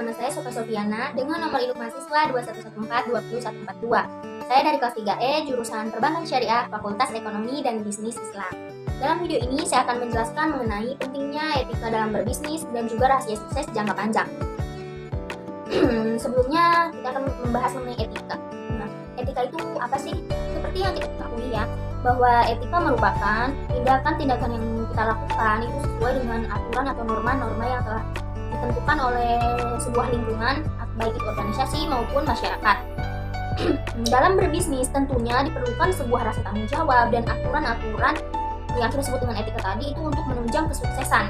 nama saya Sofa Sofiana dengan nomor induk mahasiswa 2114-20142. Saya dari kelas 3E, jurusan Perbankan Syariah, Fakultas Ekonomi dan Bisnis Islam. Dalam video ini saya akan menjelaskan mengenai pentingnya etika dalam berbisnis dan juga rahasia sukses jangka panjang. Sebelumnya kita akan membahas mengenai etika. Nah, etika itu apa sih? Seperti yang kita ketahui ya, bahwa etika merupakan tindakan-tindakan yang kita lakukan itu sesuai dengan aturan atau norma-norma yang telah ditentukan oleh sebuah lingkungan, baik itu organisasi maupun masyarakat. Dalam berbisnis tentunya diperlukan sebuah rasa tanggung jawab dan aturan-aturan yang kita sebut dengan etika tadi itu untuk menunjang kesuksesan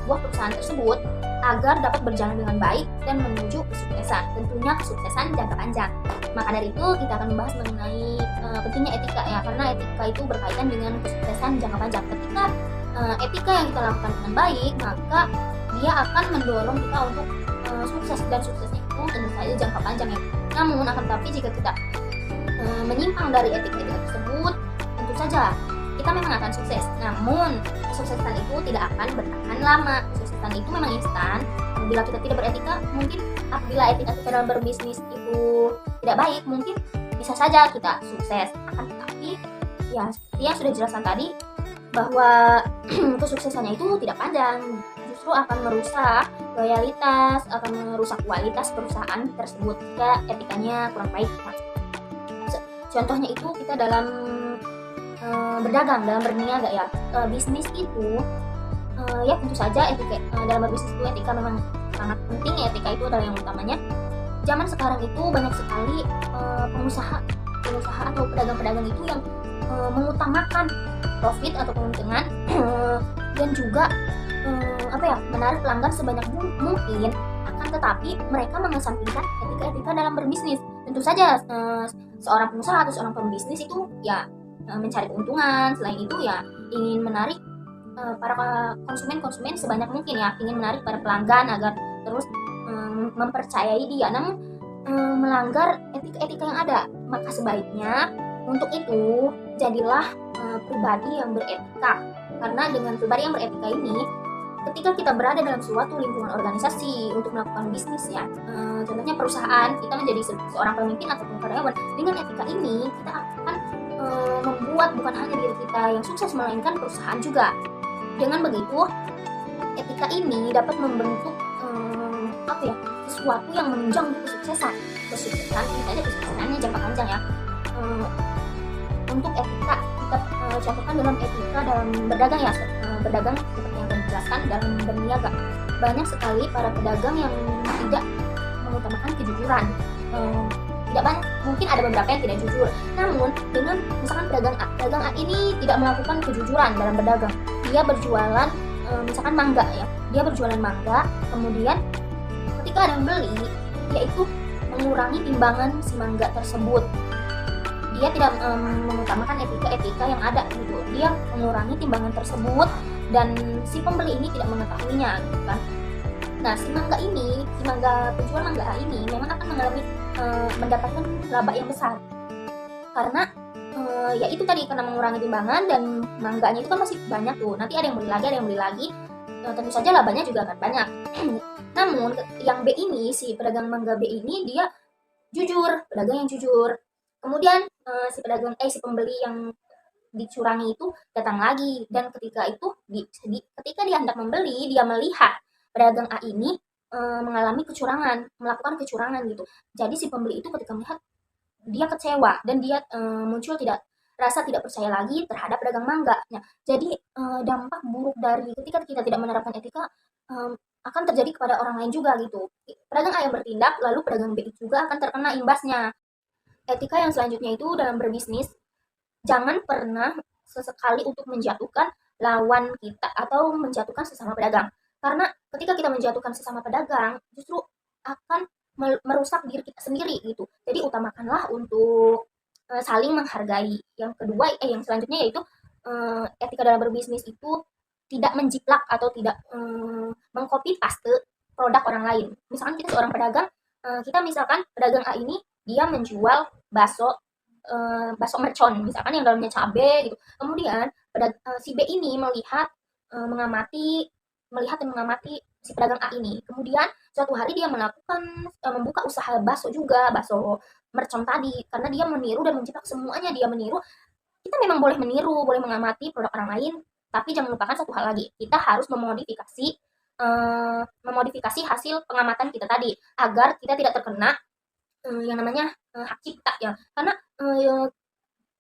sebuah perusahaan tersebut agar dapat berjalan dengan baik dan menuju kesuksesan, tentunya kesuksesan jangka panjang. Maka dari itu kita akan membahas mengenai pentingnya etika ya, karena etika itu berkaitan dengan kesuksesan jangka panjang. Ketika etika yang kita lakukan dengan baik, maka dia akan mendorong kita untuk sukses, dan suksesnya itu tentu saja jangka panjang ya. Namun akan tetapi jika kita menyimpang dari etika-etika tersebut, tentu saja kita memang akan sukses, namun kesuksesan itu tidak akan bertahan lama. Kesuksesan itu memang instan. Bila kita tidak beretika, mungkin apabila etika kita dalam berbisnis itu tidak baik, mungkin bisa saja kita sukses. Akan tetapi ya seperti yang sudah dijelaskan tadi, bahwa kesuksesannya itu tidak panjang, justru akan merusak loyalitas, akan merusak kualitas perusahaan tersebut jika etikanya kurang baik. Contohnya itu kita dalam berdagang, dalam berniaga ya, bisnis itu ya tentu saja etika dalam berbisnis itu etika memang sangat penting ya. Etika itu adalah yang utamanya. Zaman sekarang itu banyak sekali pengusaha atau pedagang-pedagang itu yang mengutamakan profit atau keuntungan dan juga menarik pelanggan sebanyak mungkin. Akan tetapi mereka mengesampingkan etika dalam berbisnis. Tentu saja seorang pengusaha atau seorang pembisnis itu ya mencari keuntungan, selain itu ya ingin menarik para konsumen sebanyak mungkin ya, ingin menarik para pelanggan agar terus mempercayai dia. Namun melanggar etika yang ada, maka sebaiknya untuk itu jadilah pribadi yang beretika. Karena dengan pribadi yang beretika ini, ketika kita berada dalam suatu lingkungan organisasi untuk melakukan bisnis ya, contohnya perusahaan, kita menjadi seorang pemimpin ataupun karyawan, dengan etika ini kita akan membuat bukan hanya diri kita yang sukses, melainkan perusahaan juga. Dengan begitu, etika ini dapat membentuk sesuatu yang menunjang kesuksesan misalnya kesuksesannya jangka panjang ya. Untuk etika kita contohkan dalam etika dalam berdagang ya, berdagang seperti yang kami jelaskan dalam berniaga. Banyak sekali para pedagang yang tidak mengutamakan kejujuran. Tidak banyak, mungkin ada beberapa yang tidak jujur. Namun dengan misalkan pedagang A ini tidak melakukan kejujuran dalam berdagang. Dia berjualan misalkan mangga ya. Dia berjualan mangga, kemudian ketika ada yang beli, yaitu mengurangi timbangan si mangga tersebut. Dia tidak mengutamakan etika yang ada gitu. Dia mengurangi timbangan tersebut dan si pembeli ini tidak mengetahuinya gitu kan. Nah, penjual mangga ini memang akan mendapatkan laba yang besar. Karena ya itu tadi, karena mengurangi timbangan dan mangganya itu kan masih banyak tuh. Nanti ada yang beli lagi, tentu saja labanya juga akan banyak. Namun yang B ini, si pedagang mangga B ini dia jujur, pedagang yang jujur. Kemudian si pembeli yang dicurangi itu datang lagi, dan ketika dia hendak membeli, dia melihat pedagang A ini melakukan kecurangan gitu. Jadi si pembeli itu ketika melihat, dia kecewa dan dia muncul rasa tidak percaya lagi terhadap pedagang mangga. Nah, jadi dampak buruk dari ketika kita tidak menerapkan etika akan terjadi kepada orang lain juga gitu. Pedagang A yang bertindak, lalu pedagang B juga akan terkena imbasnya. Etika yang selanjutnya itu dalam berbisnis, jangan pernah sesekali untuk menjatuhkan lawan kita atau menjatuhkan sesama pedagang. Karena ketika kita menjatuhkan sesama pedagang, justru akan merusak diri kita sendiri gitu. Jadi utamakanlah untuk saling menghargai. Yang kedua, yang selanjutnya yaitu etika dalam berbisnis itu tidak menjiplak atau tidak mengcopy paste produk orang lain. Misalkan kita seorang pedagang, misalkan pedagang A ini dia menjual bakso mercon, misalkan yang dalamnya cabai gitu. Kemudian si B ini melihat dan mengamati si pedagang A ini. Kemudian suatu hari dia melakukan membuka usaha bakso juga, bakso mercon tadi, karena dia meniru dan menjiplak semuanya dia meniru. Kita memang boleh meniru, boleh mengamati produk orang lain, tapi jangan lupakan satu hal lagi, kita harus memodifikasi hasil pengamatan kita tadi agar kita tidak terkena yang namanya hak cipta ya. Karena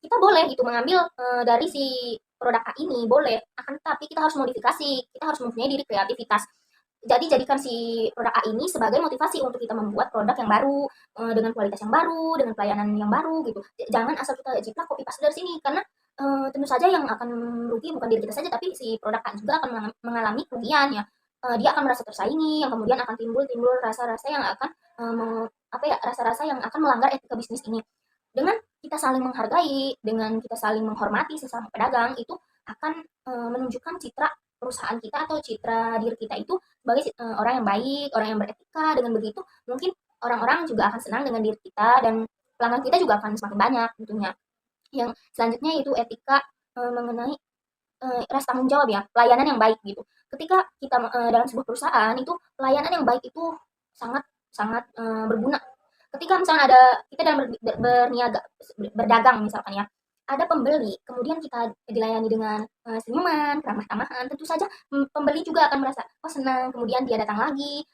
kita boleh gitu mengambil dari si produk A ini boleh, akan tetapi kita harus modifikasi, kita harus mempunyai diri kreativitas. Jadi jadikan si produk A ini sebagai motivasi untuk kita membuat produk yang baru dengan kualitas yang baru, dengan pelayanan yang baru gitu. Jangan asal kita jiplak copy paste dari sini karena tentu saja yang akan rugi bukan diri kita saja tapi si produk A juga akan mengalami kerugian ya. Dia akan merasa tersaingi, yang kemudian akan timbul rasa-rasa yang akan rasa-rasa yang akan melanggar etika bisnis ini. Dengan kita saling menghargai, dengan kita saling menghormati sesama pedagang itu akan menunjukkan citra perusahaan kita atau citra diri kita itu sebagai orang yang baik, orang yang beretika. Dengan begitu mungkin orang-orang juga akan senang dengan diri kita dan pelanggan kita juga akan semakin banyak tentunya. Yang selanjutnya itu etika mengenai rasa tanggung jawab ya, pelayanan yang baik gitu. Ketika kita dalam sebuah perusahaan itu pelayanan yang baik itu sangat sangat berguna. Ketika misalnya ada kita dalam berniaga berdagang misalkan ya, ada pembeli, kemudian kita dilayani dengan senyuman, ramah tamahan, tentu saja pembeli juga akan merasa oh senang, kemudian dia datang lagi,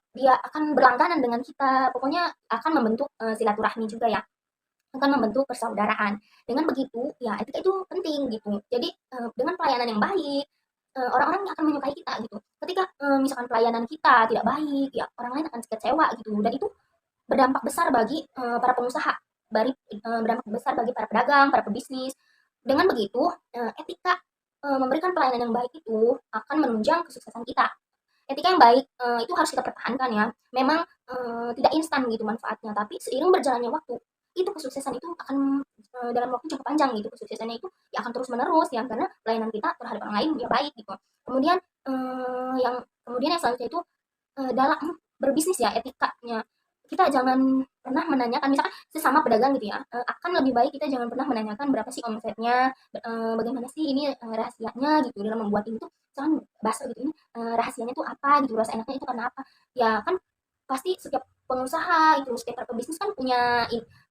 dia akan berlangganan dengan kita, pokoknya akan membentuk silaturahmi juga ya, akan membentuk persaudaraan. Dengan begitu, ya etika itu penting gitu. Jadi dengan pelayanan yang baik, orang-orang akan menyukai kita gitu. Ketika misalkan pelayanan kita tidak baik, ya orang lain akan kecewa gitu. Dan itu berdampak besar bagi para pengusaha, berdampak besar bagi para pedagang, para pebisnis. Dengan begitu, etika memberikan pelayanan yang baik itu akan menunjang kesuksesan kita. Etika yang baik itu harus kita pertahankan ya. Memang tidak instan gitu manfaatnya, tapi seiring berjalannya waktu, itu kesuksesan itu akan dalam waktu cukup panjang gitu. Kesuksesannya itu ya akan terus menerus ya karena pelayanan kita terhadap orang lain ya baik gitu. Kemudian yang selanjutnya itu dalam berbisnis ya etikanya, kita jangan pernah menanyakan misalkan sesama pedagang gitu ya, akan lebih baik kita jangan pernah menanyakan berapa sih omsetnya, bagaimana sih ini rahasianya gitu dalam membuat ini tuh, misalkan bakso gitu ini rahasianya tuh apa gitu, rasa enaknya itu karena apa. Ya kan pasti setiap pengusaha itu, setiap pebisnis kan punya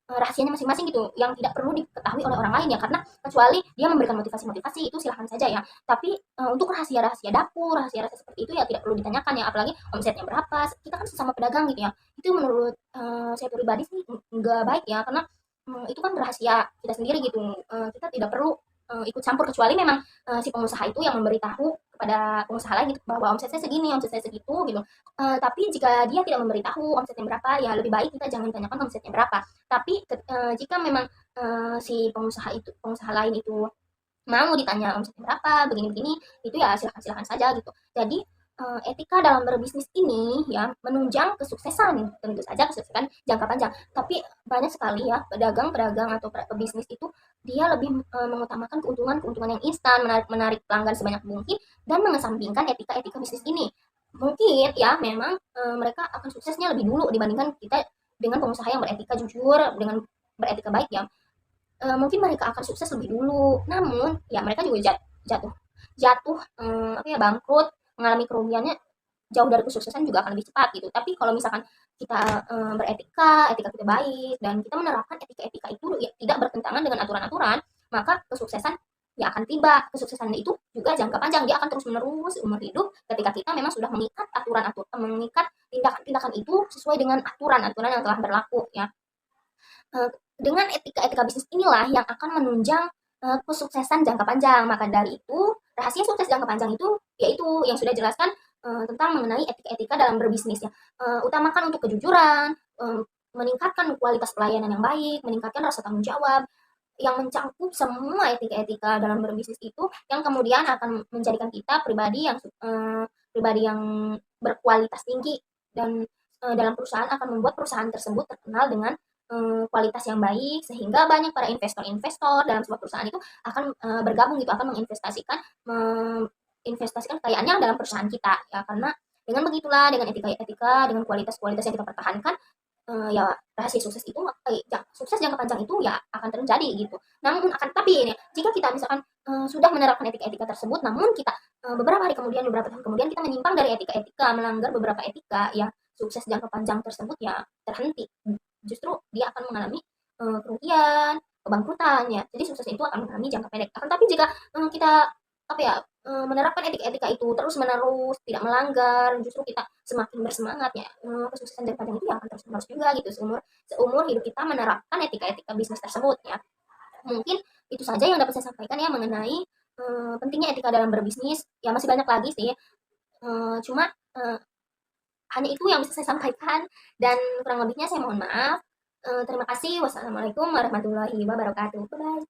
rahasianya masing-masing gitu yang tidak perlu diketahui oleh orang lain ya, karena kecuali dia memberikan motivasi-motivasi itu silahkan saja ya, tapi untuk rahasia-rahasia dapur, rahasia-rahasia seperti itu ya tidak perlu ditanyakan ya, apalagi omsetnya berapa, kita kan sesama pedagang gitu ya. Itu menurut saya pribadi sih nggak baik ya, karena itu kan rahasia kita sendiri gitu. Kita tidak perlu ikut campur kecuali memang si pengusaha itu yang memberitahu kepada pengusaha lain gitu bahwa omset saya segini, omset saya segitu gitu. Tapi jika dia tidak memberitahu omsetnya berapa, ya lebih baik kita jangan tanyakan omsetnya berapa. Tapi jika memang si pengusaha lain itu mau ditanya omsetnya berapa, begini-begini, itu ya silakan-silakan saja gitu. Jadi etika dalam berbisnis ini ya menunjang kesuksesan, tentu saja kesuksesan jangka panjang. Tapi banyak sekali ya pedagang-pedagang atau pebisnis itu dia lebih mengutamakan keuntungan-keuntungan yang instan, menarik pelanggan sebanyak mungkin dan mengesampingkan etika-etika bisnis ini. Mungkin ya memang mereka akan suksesnya lebih dulu dibandingkan kita dengan pengusaha yang beretika jujur, dengan beretika baik ya. Mungkin mereka akan sukses lebih dulu. Namun ya mereka juga jatuh jatuh bangkrut, mengalami kerugiannya jauh dari kesuksesan juga akan lebih cepat gitu. Tapi kalau misalkan kita beretika, etika kita baik dan kita menerapkan etika-etika itu ya tidak bertentangan dengan aturan-aturan, maka kesuksesan ya akan tiba. Kesuksesan itu juga jangka panjang, dia akan terus menerus umur hidup ketika kita memang sudah mengikat mengikat tindakan-tindakan itu sesuai dengan aturan-aturan yang telah berlaku ya. Dengan etika-etika bisnis inilah yang akan menunjang kesuksesan jangka panjang. Maka dari itu, rahasia sukses jangka panjang itu yaitu yang sudah jelaskan tentang mengenai etika-etika dalam berbisnis ya. Utamakan untuk kejujuran, meningkatkan kualitas pelayanan yang baik, meningkatkan rasa tanggung jawab yang mencakup semua etika-etika dalam berbisnis itu yang kemudian akan menjadikan kita pribadi yang berkualitas tinggi dan dalam perusahaan akan membuat perusahaan tersebut terkenal dengan kualitas yang baik sehingga banyak para investor-investor dalam sebuah perusahaan itu akan bergabung gitu, akan menginvestasikan kekayaannya dalam perusahaan kita ya, karena dengan begitulah, dengan etika-etika, dengan kualitas-kualitas yang kita pertahankan, ya rahasia sukses itu sukses jangka panjang itu ya akan terjadi gitu. Namun tapi ini jika kita misalkan sudah menerapkan etika-etika tersebut, namun kita beberapa hari kemudian, beberapa tahun kemudian kita menyimpang dari etika-etika, melanggar beberapa etika, ya sukses jangka panjang tersebut ya terhenti. Justru dia akan mengalami kerugian, kebangkrutan ya. Jadi sukses itu akan mengalami jangka pendek. Akan tapi jika kita apa ya menerapkan etika-etika itu terus-menerus, tidak melanggar, justru kita semakin bersemangat ya, kesuksesan jangka panjang itu ya akan terus-menerus juga gitu seumur seumur hidup kita menerapkan etika-etika bisnis tersebut ya. Mungkin itu saja yang dapat saya sampaikan ya mengenai pentingnya etika dalam berbisnis. Ya masih banyak lagi sih, cuma hanya itu yang bisa saya sampaikan dan kurang lebihnya saya mohon maaf. Terima kasih. Wassalamualaikum warahmatullahi wabarakatuh. Bye-bye.